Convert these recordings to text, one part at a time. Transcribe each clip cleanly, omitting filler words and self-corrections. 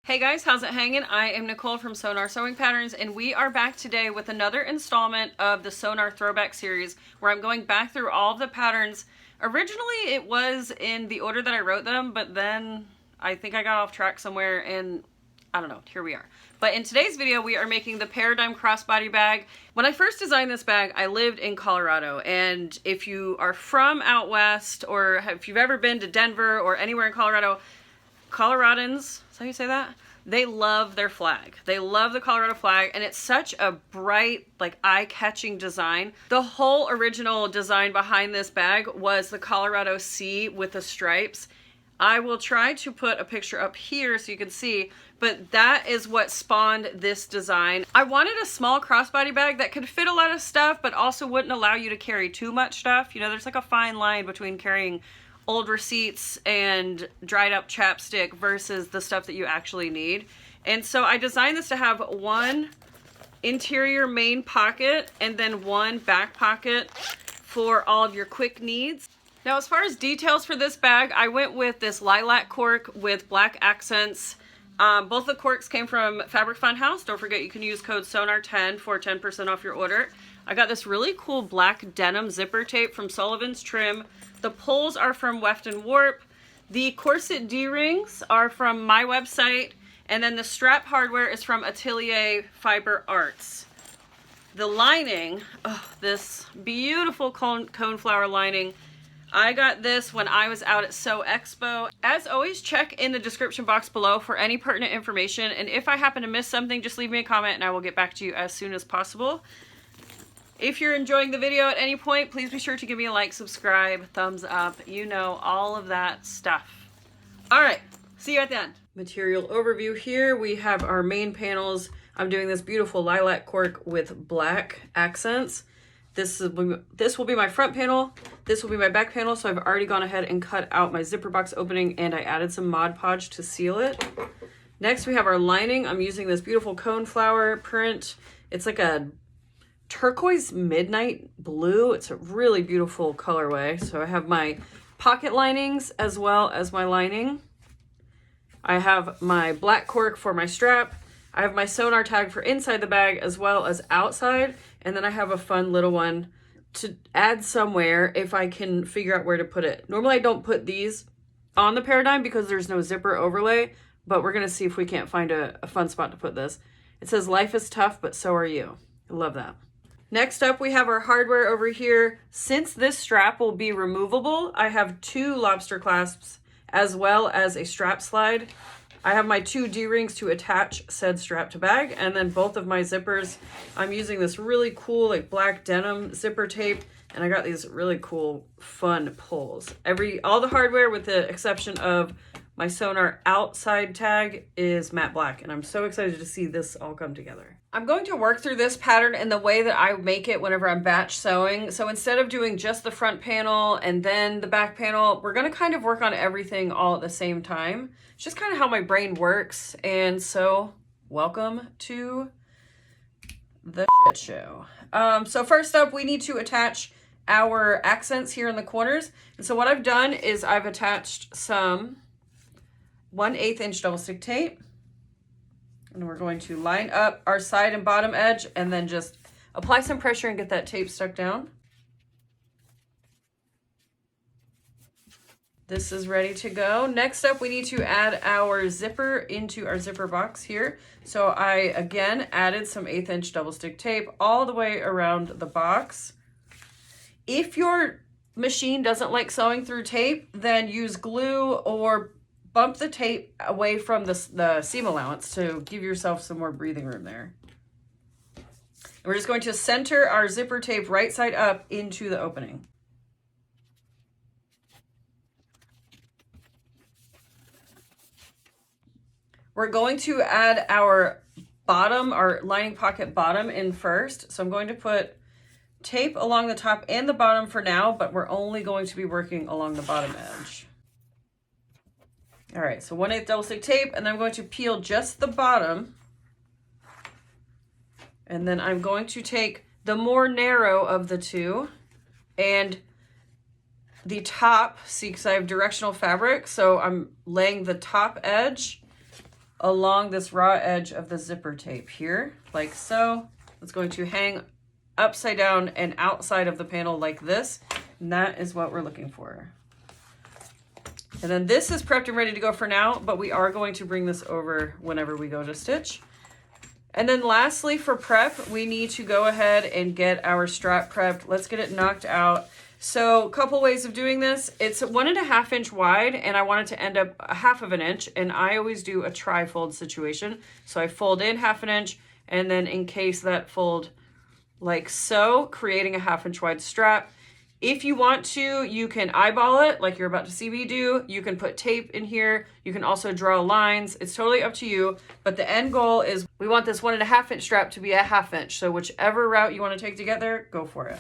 Hey guys, how's it hanging? I am Nicole from Sonar Sewing Patterns, and we are back today with another installment of the Sonar Throwback series where I'm going back through all of the patterns. Originally it was in the order that I wrote them, but then I think I got off track somewhere and I don't know, here we are. But in today's video, we are making the Paradigm Crossbody Bag. When I first designed this bag, I lived in Colorado, and if you are from out west, or if you've ever been to Denver or anywhere in Colorado, Coloradans, is that how you say that? They love their flag. They love the Colorado flag, and it's such a bright, like, eye-catching design. The whole original design behind this bag was the Colorado Sea with the stripes. I will try to put a picture up here so you can see, but that is what spawned this design. I wanted a small crossbody bag that could fit a lot of stuff, but also wouldn't allow you to carry too much stuff. You know, there's like a fine line between carrying old receipts and dried up chapstick versus the stuff that you actually need. And so I designed this to have one interior main pocket and then one back pocket for all of your quick needs. Now, as far as details for this bag, I went with this lilac cork with black accents. Both the corks came from Fabric Fun House. Don't forget, you can use code SONAR10 for 10% off your order. I got this really cool black denim zipper tape from Sullivan's Trim. The pulls are from Weft and Warp. The corset D-rings are from my website. And then the strap hardware is from Atelier Fiber Arts. The lining, this beautiful coneflower lining, I got this when I was out at Sew Expo. As always, check in the description box below for any pertinent information. And if I happen to miss something, just leave me a comment and I will get back to you as soon as possible. If you're enjoying the video at any point, please be sure to give me a like, subscribe, thumbs up, you know, all of that stuff. All right, see you at the end. Material overview here. We have our main panels. I'm doing this beautiful lilac cork with black accents. This will be my front panel. This will be my back panel. So I've already gone ahead and cut out my zipper box opening, and I added some Mod Podge to seal it. Next, we have our lining. I'm using this beautiful coneflower print. It's like a turquoise midnight blue. It's a really beautiful colorway. So I have my pocket linings as well as my lining. I have my black cork for my strap. I have my sonar tag for inside the bag as well as outside. And then I have a fun little one to add somewhere if I can figure out where to put it. Normally I don't put these on the Paradigm because there's no zipper overlay, but we're gonna see if we can't find a fun spot to put this. It says, "Life is tough, but so are you." I love that. Next up, we have our hardware over here. Since this strap will be removable, I have two lobster clasps as well as a strap slide. I have my two D-rings to attach said strap to bag, and then both of my zippers. I'm using this really cool like black denim zipper tape, and I got these really cool fun pulls. All the hardware with the exception of my Sonar outside tag is matte black, and I'm so excited to see this all come together. I'm going to work through this pattern in the way that I make it whenever I'm batch sewing. So instead of doing just the front panel and then the back panel, we're gonna kind of work on everything all at the same time. It's just kind of how my brain works. And so welcome to the shit show. So first up, we need to attach our accents here in the corners. And so what I've done is I've attached some 1/8 inch double stick tape. And we're going to line up our side and bottom edge and then just apply some pressure and get that tape stuck down. This is ready to go. Next up, we need to add our zipper into our zipper box here. So I, again, added some 1/8 inch double stick tape all the way around the box. If your machine doesn't like sewing through tape, then use glue or bump the tape away from the seam allowance to give yourself some more breathing room there. And we're just going to center our zipper tape right side up into the opening. We're going to add our bottom, our lining pocket bottom in first. So I'm going to put tape along the top and the bottom for now, but we're only going to be working along the bottom edge. All right, so 1/8 double stick tape, and then I'm going to peel just the bottom. And then I'm going to take the more narrow of the two and the top, see, because I have directional fabric, so I'm laying the top edge along this raw edge of the zipper tape here, like so. It's going to hang upside down and outside of the panel like this. And that is what we're looking for. And then this is prepped and ready to go for now, but we are going to bring this over whenever we go to stitch. And then lastly, for prep, we need to go ahead and get our strap prepped. Let's get it knocked out. So a couple ways of doing this. It's 1.5 inch wide, and I want it to end up 1/2 inch, and I always do a tri-fold situation. So I fold in 1/2 inch, and then encase that fold like so, creating a 1/2 inch wide strap. If you want to, you can eyeball it like you're about to see me do. You can put tape in here. You can also draw lines. It's totally up to you. But the end goal is we want this 1.5 inch strap to be a 1/2 inch. So whichever route you want to take together, go for it.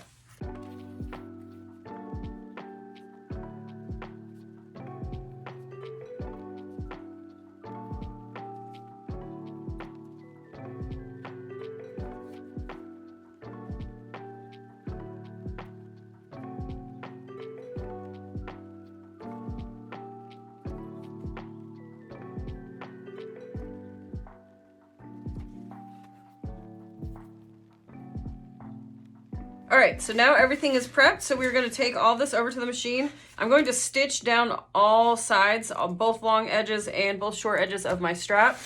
All right, so now everything is prepped. So we're going to take all this over to the machine. I'm going to stitch down all sides, both long edges and both short edges of my strap.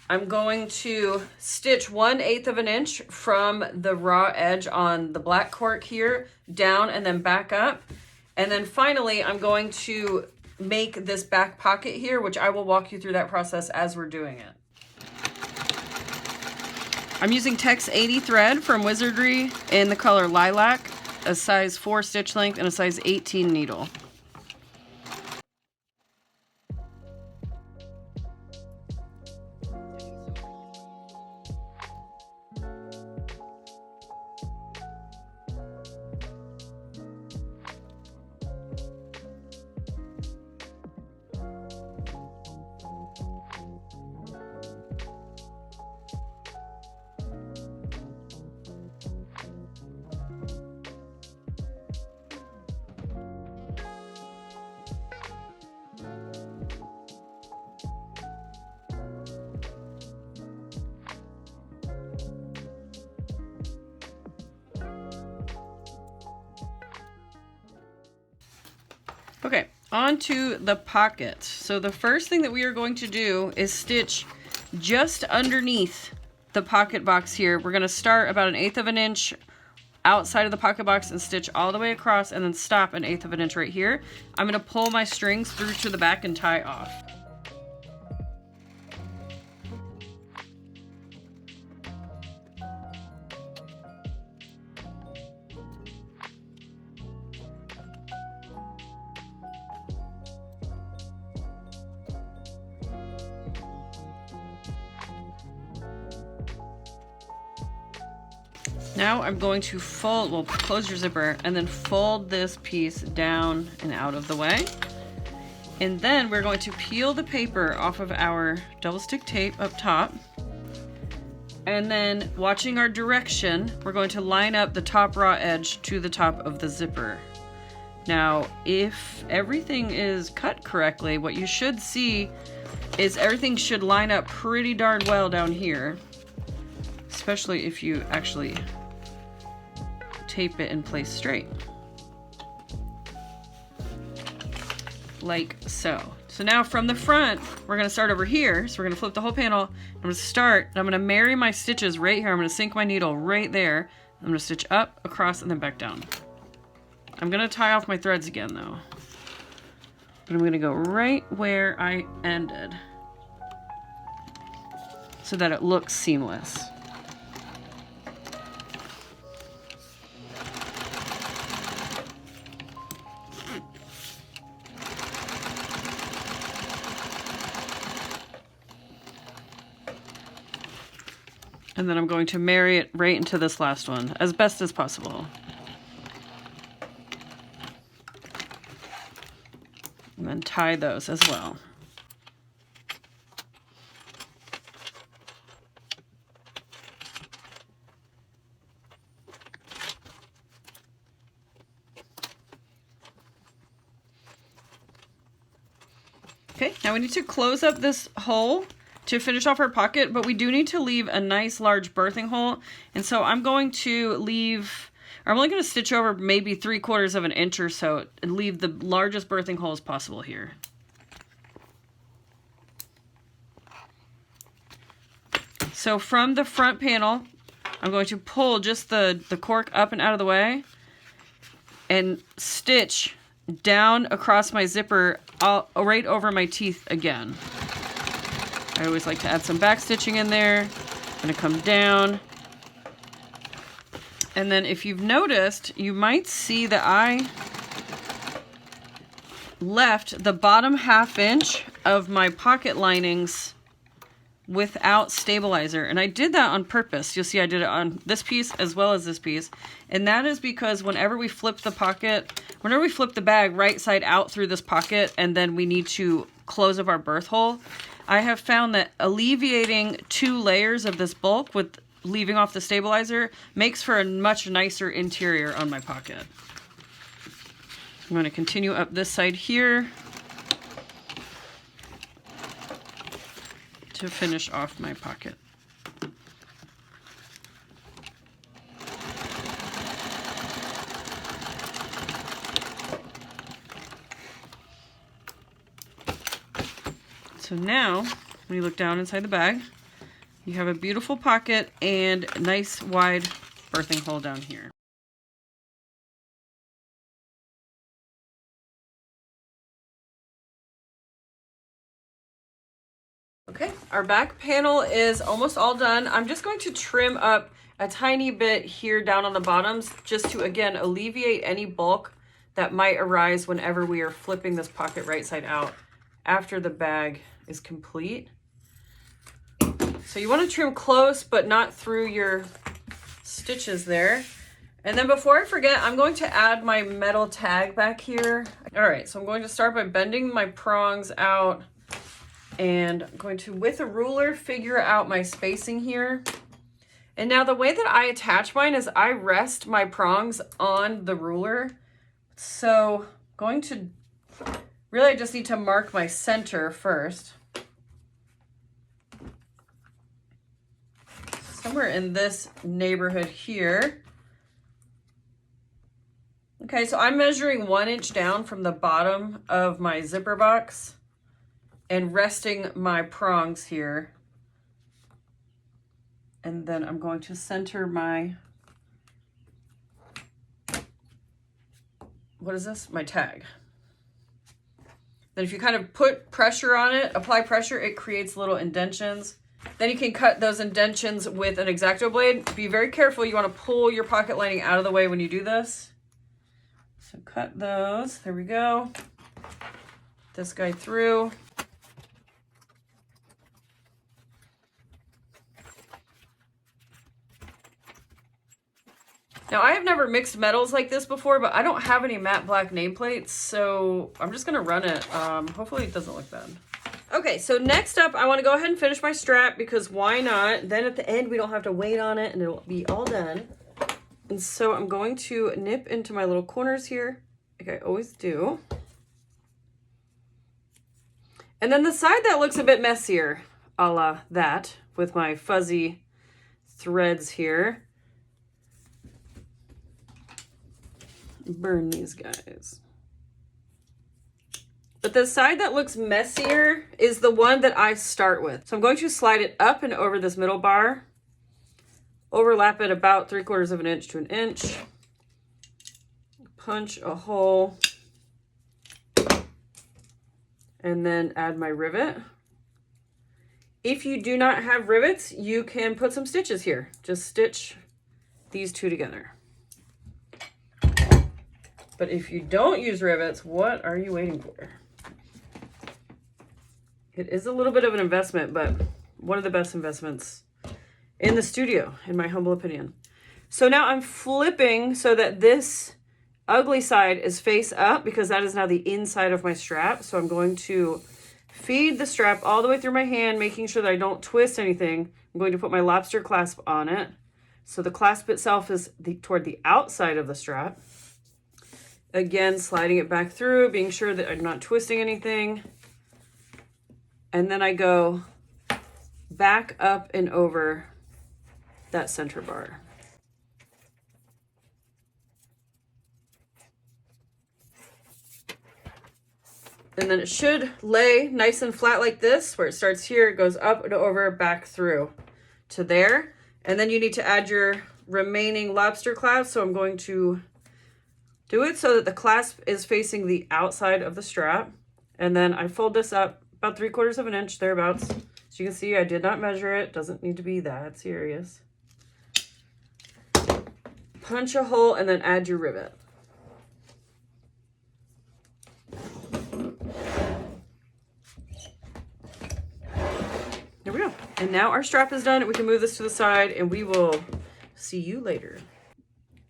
I'm going to stitch 1/8 inch from the raw edge on the black cork here down and then back up. And then finally, I'm going to make this back pocket here, which I will walk you through that process as we're doing it. I'm using Tex 80 thread from Wizardry in the color Lilac, a size 4 stitch length, and a size 18 needle. Okay, on to the pocket. So the first thing that we are going to do is stitch just underneath the pocket box here. We're going to start about 1/8 inch outside of the pocket box and stitch all the way across and then stop 1/8 inch right here. I'm going to pull my strings through to the back and tie off. Now I'm going to fold, well, close your zipper, and then fold this piece down and out of the way. And then we're going to peel the paper off of our double stick tape up top. And then, watching our direction, we're going to line up the top raw edge to the top of the zipper. Now, if everything is cut correctly, what you should see is everything should line up pretty darn well down here. Especially if you actually tape it in place straight. Like so. So now from the front, we're gonna start over here. So we're gonna flip the whole panel. I'm gonna start, and I'm gonna marry my stitches right here. I'm gonna sink my needle right there. I'm gonna stitch up, across, and then back down. I'm gonna tie off my threads again though. But I'm gonna go right where I ended so that it looks seamless. And then I'm going to marry it right into this last one as best as possible. And then tie those as well. Okay, Now we need to close up this hole to finish off our pocket, but we do need to leave a nice large birthing hole. And so I'm going to leave, I'm only going to stitch over maybe 3/4 of an inch or so and leave the largest birthing hole as possible here. So from the front panel, I'm going to pull just the cork up and out of the way and stitch down across my zipper right over my teeth again. I always like to add some back stitching in there. I'm going to come down. And then if you've noticed, you might see that I left the bottom 1/2 inch of my pocket linings without stabilizer, and I did that on purpose. You'll see I did it on this piece as well as this piece, and that is because whenever we flip the bag right side out through this pocket and then we need to close up our birth hole, I have found that alleviating 2 layers of this bulk with leaving off the stabilizer makes for a much nicer interior on my pocket. I'm going to continue up this side here to finish off my pocket. So now, when you look down inside the bag, you have a beautiful pocket and a nice wide birthing hole down here. Okay, our back panel is almost all done. I'm just going to trim up a tiny bit here down on the bottoms just to, again, alleviate any bulk that might arise whenever we are flipping this pocket right side out after the bag is complete. So you want to trim close, but not through your stitches there. And then before I forget, I'm going to add my metal tag back here. All right, so I'm going to start by bending my prongs out. And I'm going to, with a ruler, figure out my spacing here. And now the way that I attach mine is I rest my prongs on the ruler. So going to, really I just need to mark my center first. Somewhere in this neighborhood here. Okay, so I'm measuring 1 inch down from the bottom of my zipper box and resting my prongs here. And then I'm going to center my, what is this? My tag. Then if you kind of put pressure on it, apply pressure, it creates little indentions. Then you can cut those indentions with an X-Acto blade. Be very careful. You want to pull your pocket lining out of the way when you do this. So cut those. There we go. This guy through. Now, I have never mixed metals like this before, but I don't have any matte black nameplates, so I'm just going to run it. Hopefully it doesn't look bad. Okay, so next up, I want to go ahead and finish my strap because why not? Then at the end, we don't have to wait on it and it'll be all done. And so I'm going to nip into my little corners here, like I always do. And then the side that looks a bit messier, a la that, with my fuzzy threads here. Burn these guys. But the side that looks messier is the one that I start with. So I'm going to slide it up and over this middle bar, overlap it about 3/4 of an inch to an inch, punch a hole, and then add my rivet. If you do not have rivets, you can put some stitches here. Just stitch these two together. But if you don't use rivets, what are you waiting for? It is a little bit of an investment, but one of the best investments in the studio, in my humble opinion. So now I'm flipping so that this ugly side is face up because that is now the inside of my strap. So I'm going to feed the strap all the way through my hand, making sure that I don't twist anything. I'm going to put my lobster clasp on it. So the clasp itself is toward the outside of the strap. Again, sliding it back through, being sure that I'm not twisting anything. and then I go back up and over that center bar. And then it should lay nice and flat like this, where it starts here, it goes up and over, back through to there. And then you need to add your remaining lobster clasp. So I'm going to do it so that the clasp is facing the outside of the strap. And then I fold this up about 3/4 of an inch, thereabouts. As you can see, I did not measure it. Doesn't need to be that serious. Punch a hole and then add your rivet. There we go. And now our strap is done. We can move this to the side and we will see you later.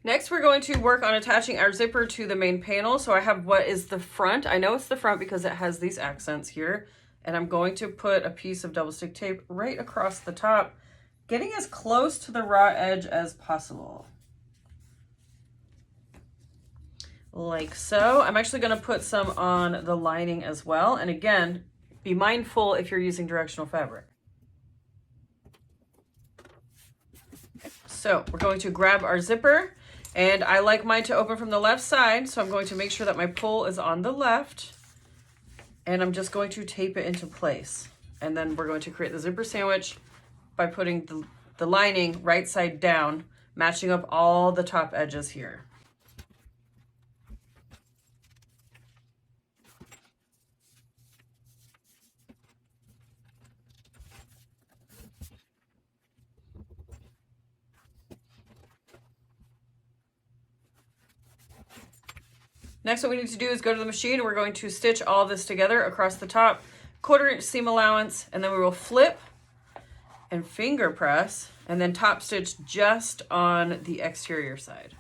Next, we're going to work on attaching our zipper to the main panel. So I have what is the front. I know it's the front because it has these accents here. And I'm going to put a piece of double stick tape right across the top, getting as close to the raw edge as possible. Like so. I'm actually going to put some on the lining as well. And again, be mindful if you're using directional fabric. So we're going to grab our zipper, and I like mine to open from the left side. So I'm going to make sure that my pull is on the left, and I'm just going to tape it into place. And then we're going to create the zipper sandwich by putting the lining right side down, matching up all the top edges here. Next, what we need to do is go to the machine, and we're going to stitch all this together across the top, 1/4 inch seam allowance, and then we will flip and finger press, and then top stitch just on the exterior side.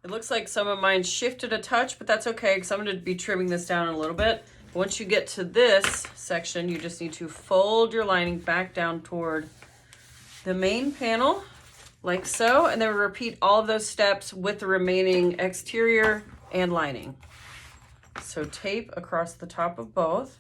It looks like some of mine shifted a touch, but that's okay because I'm going to be trimming this down a little bit. Once you get to this section, you just need to fold your lining back down toward the main panel, like so, and then repeat all of those steps with the remaining exterior and lining. So tape across the top of both.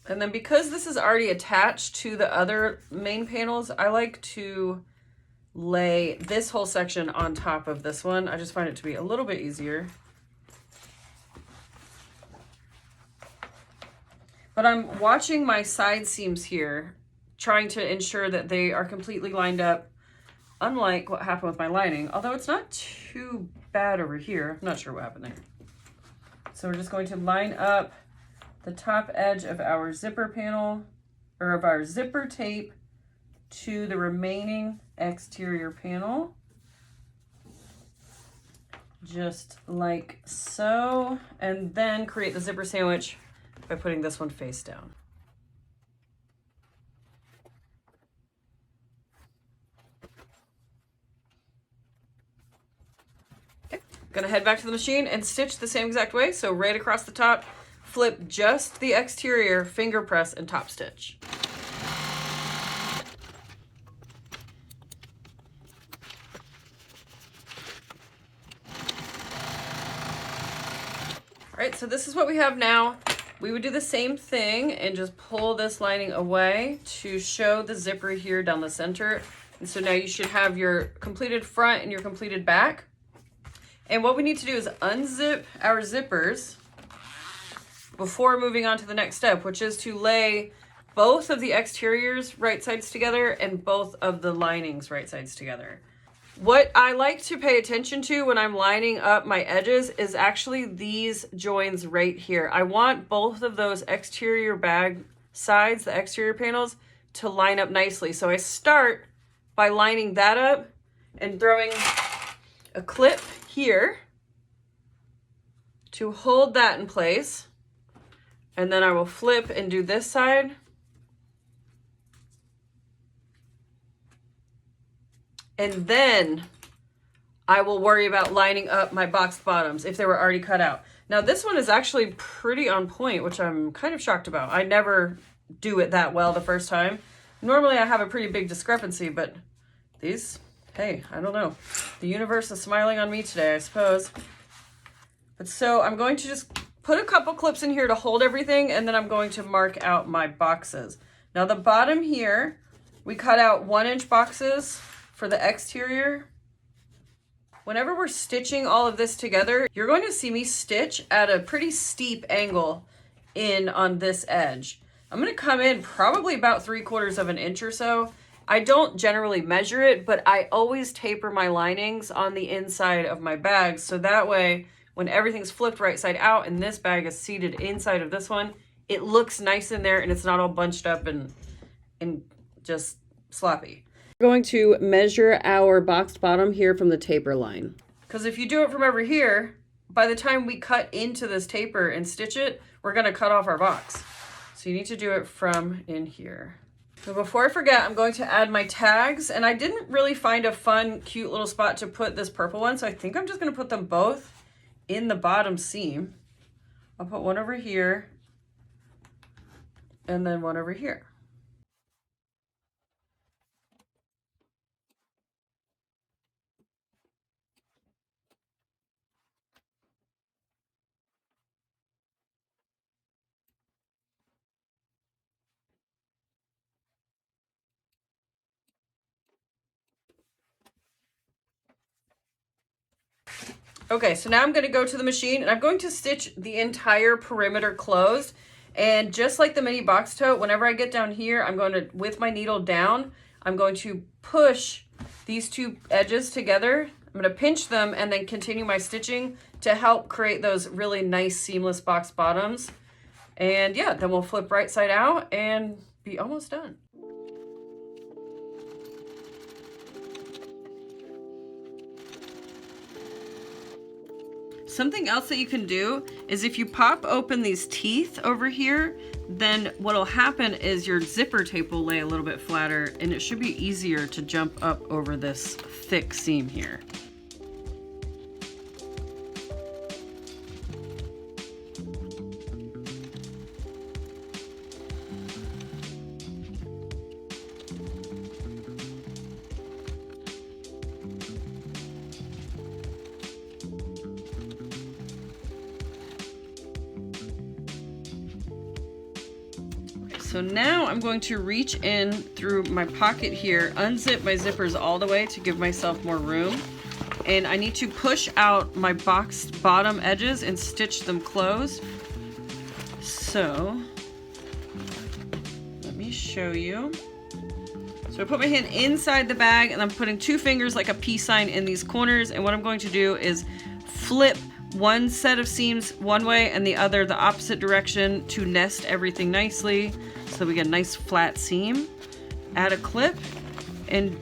And then because this is already attached to the other main panels, I like to lay this whole section on top of this one. I just find it to be a little bit easier. But I'm watching my side seams here, trying to ensure that they are completely lined up, unlike what happened with my lining, although it's not too bad over here. I'm not sure what happened there. So we're just going to line up the top edge of our zipper panel, or of our zipper tape, to the remaining exterior panel, just like so, and then create the zipper sandwich by putting this one face down. Okay, gonna head back to the machine and stitch the same exact way, so right across the top, flip just the exterior, finger press, and top stitch. All right, so this is what we have now. We would do the same thing and just pull this lining away to show the zipper here down the center. And so now you should have your completed front and your completed back. And what we need to do is unzip our zippers before moving on to the next step, which is to lay both of the exteriors right sides together and both of the linings right sides together. What I like to pay attention to when I'm lining up my edges is actually these joins right here. I want both of those exterior bag sides, the exterior panels, to line up nicely. So I start by lining that up and throwing a clip here to hold that in place. And then I will flip and do this side and then I will worry about lining up my box bottoms if they were already cut out. Now this one is actually pretty on point, which I'm kind of shocked about. I never do it that well the first time. Normally I have a pretty big discrepancy, but these, hey, I don't know. The universe is smiling on me today, I suppose. But so I'm going to just put a couple clips in here to hold everything, and then I'm going to mark out my boxes. Now the bottom here, we cut out 1-inch boxes for the exterior. Whenever we're stitching all of this together, you're going to see me stitch at a pretty steep angle in on this edge. I'm going to come in probably about 3/4 of an inch or so. I don't generally measure it, but I always taper my linings on the inside of my bags, so that way when everything's flipped right side out and this bag is seated inside of this one, it looks nice in there and it's not all bunched up and just sloppy. We're going to measure our boxed bottom here from the taper line. Because if you do it from over here, by the time we cut into this taper and stitch it, we're going to cut off our box. So you need to do it from in here. So before I forget, I'm going to add my tags, and I didn't really find a fun, cute little spot to put this purple one, so I think I'm just going to put them both in the bottom seam. I'll put one over here and then one over here. Okay, so now I'm going to go to the machine and I'm going to stitch the entire perimeter closed. And just like the mini box tote, whenever I get down here, I'm going to, with my needle down, I'm going to push these two edges together. I'm going to pinch them and then continue my stitching to help create those really nice seamless box bottoms. And yeah, then we'll flip right side out and be almost done. Something else that you can do is if you pop open these teeth over here, then what'll happen is your zipper tape will lay a little bit flatter and it should be easier to jump up over this thick seam here. So now I'm going to reach in through my pocket here, unzip my zippers all the way to give myself more room. And I need to push out my boxed bottom edges and stitch them closed. So let me show you. So I put my hand inside the bag and I'm putting 2 fingers like a peace sign in these corners. And what I'm going to do is flip one set of seams one way and the other the opposite direction to nest everything nicely so we get a nice flat seam. Add a clip and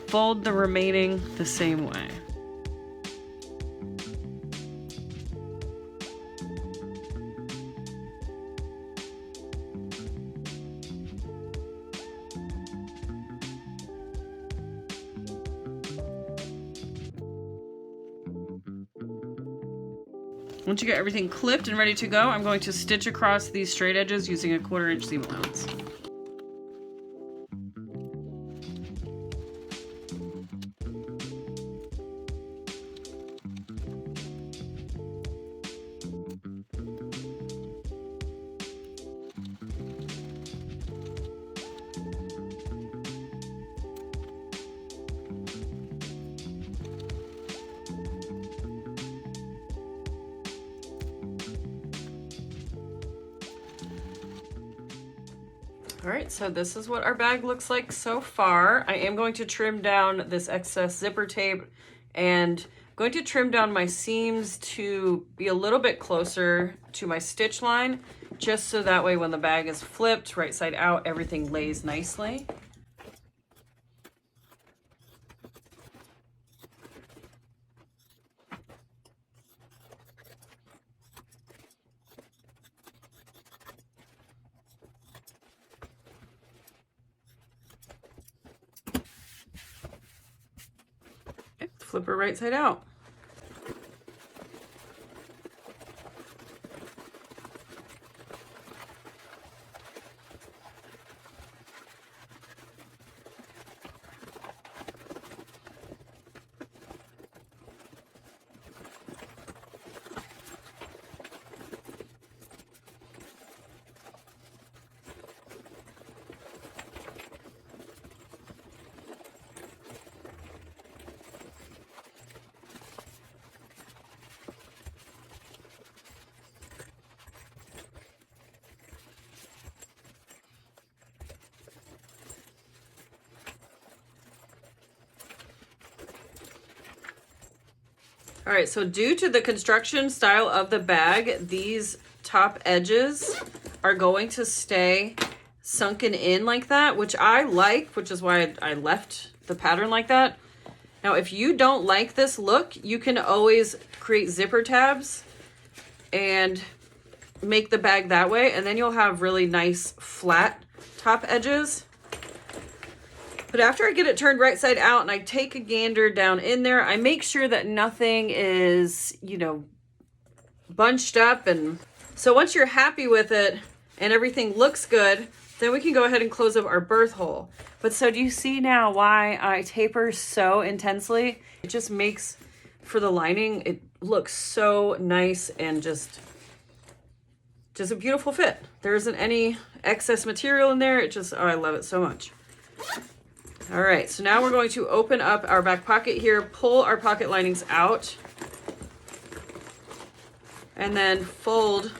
fold the remaining the same way. Once you get everything clipped and ready to go, I'm going to stitch across these straight edges using a 1/4 inch seam allowance. All right, so this is what our bag looks like so far. I am going to trim down this excess zipper tape and going to trim down my seams to be a little bit closer to my stitch line, just so that way when the bag is flipped right side out, everything lays nicely. flip her right side out. All right, so due to the construction style of the bag, these top edges are going to stay sunken in like that, which I like, which is why I left the pattern like that. Now, if you don't like this look, you can always create zipper tabs and make the bag that way, and then you'll have really nice flat top edges. But after I get it turned right side out and I take a gander down in there, I make sure that nothing is, you know, bunched up. And so once you're happy with it and everything looks good, then we can go ahead and close up our birth hole. But so do you see now why I taper so intensely? It just makes for the lining, it looks so nice and just a beautiful fit. There isn't any excess material in there. It just, oh, I love it so much. All right, so now we're going to open up our back pocket here, pull our pocket linings out, and then fold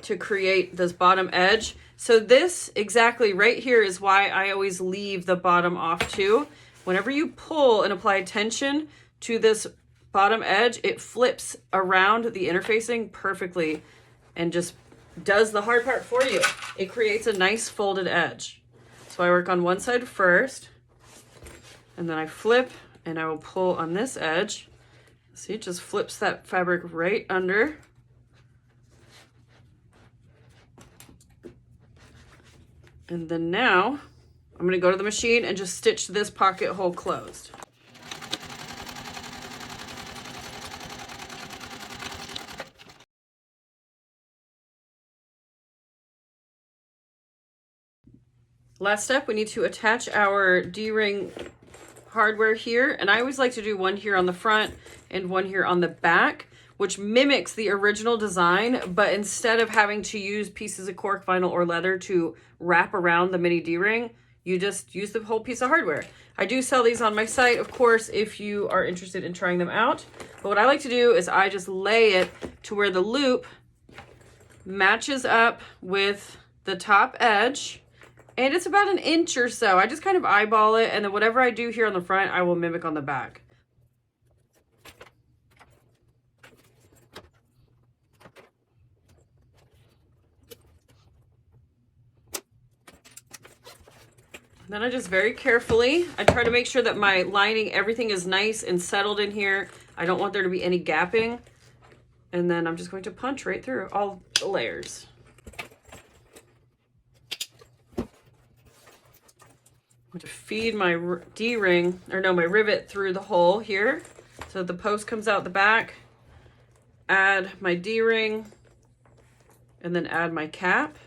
to create this bottom edge. So this exactly right here is why I always leave the bottom off too. Whenever you pull and apply tension to this bottom edge, it flips around the interfacing perfectly and just does the hard part for you. It creates a nice folded edge. So I work on one side first, and then I flip, and I will pull on this edge. See, it just flips that fabric right under. And then now, I'm gonna go to the machine and just stitch this pocket hole closed. Last step, we need to attach our D-ring hardware here. And I always like to do one here on the front and one here on the back, which mimics the original design. But instead of having to use pieces of cork, vinyl, or leather to wrap around the mini D-ring, you just use the whole piece of hardware. I do sell these on my site, of course, if you are interested in trying them out. But what I like to do is I just lay it to where the loop matches up with the top edge. And it's about an inch or so. I just kind of eyeball it, and then whatever I do here on the front, I will mimic on the back. Then I just very carefully, I try to make sure that my lining, everything is nice and settled in here. I don't want there to be any gapping. And then I'm just going to punch right through all the layers. I'm going to feed my D-ring, or no, my rivet through the hole here so that the post comes out the back. Add my D-ring and then add my cap.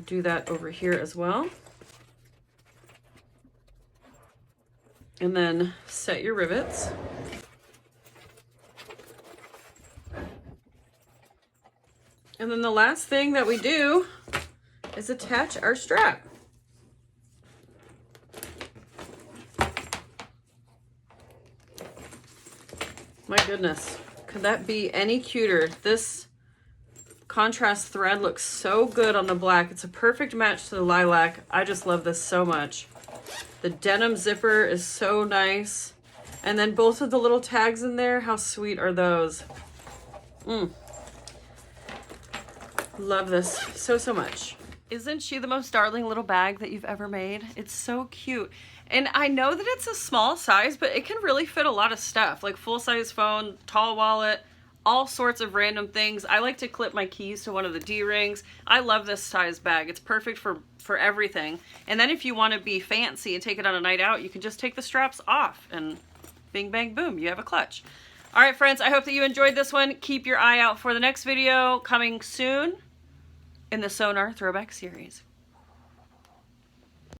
Do that over here as well. And then set your rivets. And then the last thing that we do is attach our strap. My goodness, could that be any cuter? This contrast thread looks so good on the black. It's a perfect match to the lilac. I just love this so much. The denim zipper is so nice. And then both of the little tags in there, how sweet are those? Love this so, so much. Isn't she the most darling little bag that you've ever made? It's so cute. And I know that it's a small size, but it can really fit a lot of stuff, like full-size phone, tall wallet, all sorts of random things. I like to clip my keys to one of the D-rings. I love this size bag. It's perfect for everything. And then if you want to be fancy and take it on a night out, you can just take the straps off and bing, bang, boom, you have a clutch. All right, friends, I hope that you enjoyed this one. Keep your eye out for the next video coming soon in the Sonar Throwback series.